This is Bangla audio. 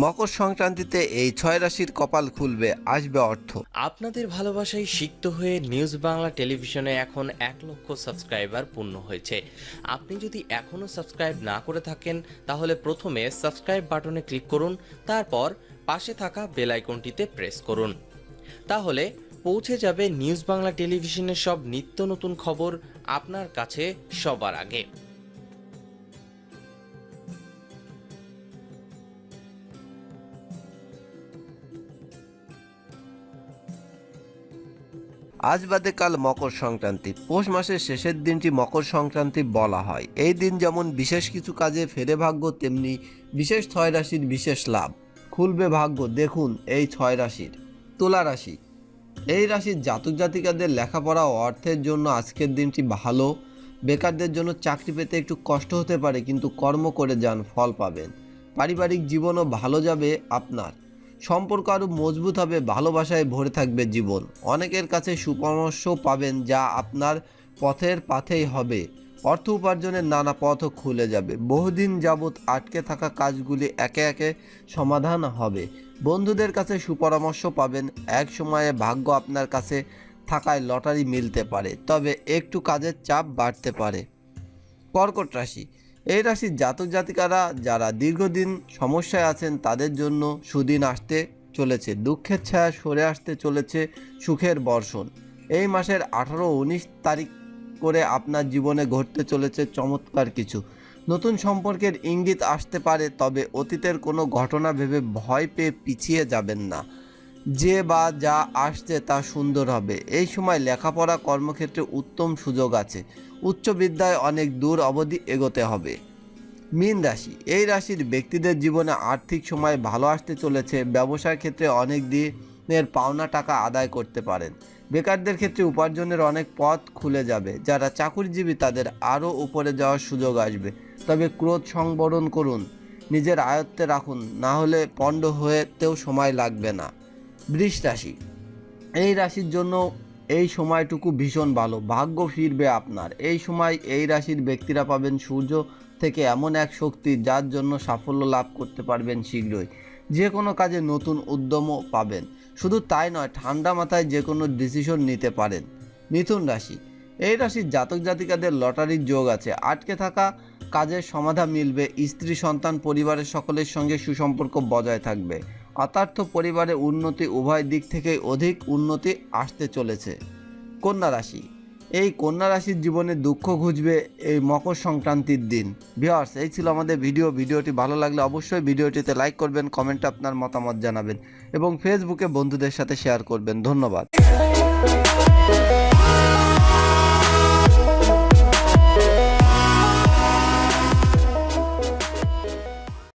মকর সংক্রান্তিতে এই 6 রাশির কপাল খুলবে, আসবে অর্থ। আপনাদের ভালোবাসায় সিক্ত হয়ে নিউজ বাংলা টেলিভিশনে এখন 1 লক্ষ সাবস্ক্রাইবার পূর্ণ হয়েছে। আপনি যদি এখনও সাবস্ক্রাইব না করে থাকেন তাহলে প্রথমে সাবস্ক্রাইব বাটনে ক্লিক করুন, তারপর পাশে থাকা বেল আইকনটিতে প্রেস করুন। তাহলে পৌঁছে যাবে নিউজ বাংলা টেলিভিশনের সব নিত্য নতুন খবর আপনার কাছে সবার আগে। আজ বাদে কাল মকর সংক্রান্তি। পৌষ মাসের শেষের দিনটি মকর সংক্রান্তি বলা হয়। এই দিন যেমন বিশেষ কিছু কাজে ফেরে ভাগ্য, তেমনি বিশেষ 6 রাশির বিশেষ লাভ খুলবে ভাগ্য। দেখুন এই 6 রাশির। তুলা রাশি। এই রাশির জাতক জাতিকাদের লেখাপড়া ও অর্থের জন্য আজকের দিনটি ভালো। বেকারদের জন্য চাকরি পেতে একটু কষ্ট হতে পারে, কিন্তু কর্ম করে যান, ফল পাবেন। পারিবারিক জীবনও ভালো যাবে আপনার। সম্পর্ক আরও মজবুত হবে, ভালোবাসায় ভরে থাকবে জীবন। অনেকের কাছে সুপরামর্শ পাবেন, যা আপনার পথের পাথেই হবে। অর্থ উপার্জনের নানা পথও খুলে যাবে। বহুদিন যাবৎ আটকে থাকা কাজগুলি একে একে সমাধান হবে। বন্ধুদের কাছে সুপরামর্শ পাবেন। এক সময়ে ভাগ্য আপনার কাছে থাকায় লটারি মিলতে পারে, তবে একটু কাজের চাপ বাড়তে পারে। কর্কট রাশি। এই রাশির জাতক জাতিকারা যারা দীর্ঘদিন সমস্যায় আছেন তাদের জন্য সুদিন আসতে চলেছে। দুঃখের ছায়া সরে আসতে চলেছে সুখের বর্ষণ। এই মাসের 18-19 তারিখ করে আপনার জীবনে ঘটতে চলেছে চমৎকার কিছু। নতুন সম্পর্কের ইঙ্গিত আসতে পারে, তবে অতীতের কোনো ঘটনা ভেবে ভয় পেয়ে পিছিয়ে যাবেন না। যে বা যা আসছে তা সুন্দর হবে। এই সময় লেখাপড়া, কর্মক্ষেত্রে উত্তম সুযোগ আছে। উচ্চ বিদ্যায় অনেক দূর অবধি এগোতে হবে। মীন রাশি। এই রাশির ব্যক্তিদের জীবনে আর্থিক সময় ভালো আসতে চলেছে। ব্যবসার ক্ষেত্রে অনেক দিনের পাওনা টাকা আদায় করতে পারেন। বেকারদের ক্ষেত্রে উপার্জনের অনেক পথ খুলে যাবে। যারা চাকুরিজীবী তাদের আরও উপরে যাওয়ার সুযোগ আসবে, তবে ক্রোধ সংবরণ করুন, নিজের আয়ত্তে রাখুন, না হলে পণ্ড হতেও সময় লাগবে না। বৃষ রাশি। এই রাশির জন্য এই সময়টুকু ভীষণ ভালো। ভাগ্য ফিরবে আপনার। এই সময় এই রাশির ব্যক্তিরা পাবেন সূর্য থেকে এমন এক শক্তি, যার জন্য সাফল্য লাভ করতে পারবেন শীঘ্রই। যে কোনো কাজে নতুন উদ্যমও পাবেন। শুধু তাই নয়, ঠান্ডা মাথায় যে কোনো ডিসিশন নিতে পারেন। মিথুন রাশি। এই রাশির জাতক জাতিকাদের লটারির যোগ আছে। আটকে থাকা কাজের সমাধান মিলবে। স্ত্রী, সন্তান, পরিবারের সকলের সঙ্গে সুসম্পর্ক বজায় থাকবে। অর্থাৎ পরিবারে উন্নতি, উভয় দিক থেকেই অধিক উন্নতি আসতে চলেছে। কন্যা রাশি। এই কন্যা রাশির জীবনে দুঃখ ঘুচবে এই মকর সংক্রান্তির দিন। ভিউয়ার্স, এই ছিল আমাদের ভিডিওটি ভালো লাগলে অবশ্যই ভিডিওটিতে লাইক করবেন, কমেন্টে আপনার মতামত জানাবেন এবং ফেসবুকে বন্ধুদের সাথে শেয়ার করবেন। ধন্যবাদ।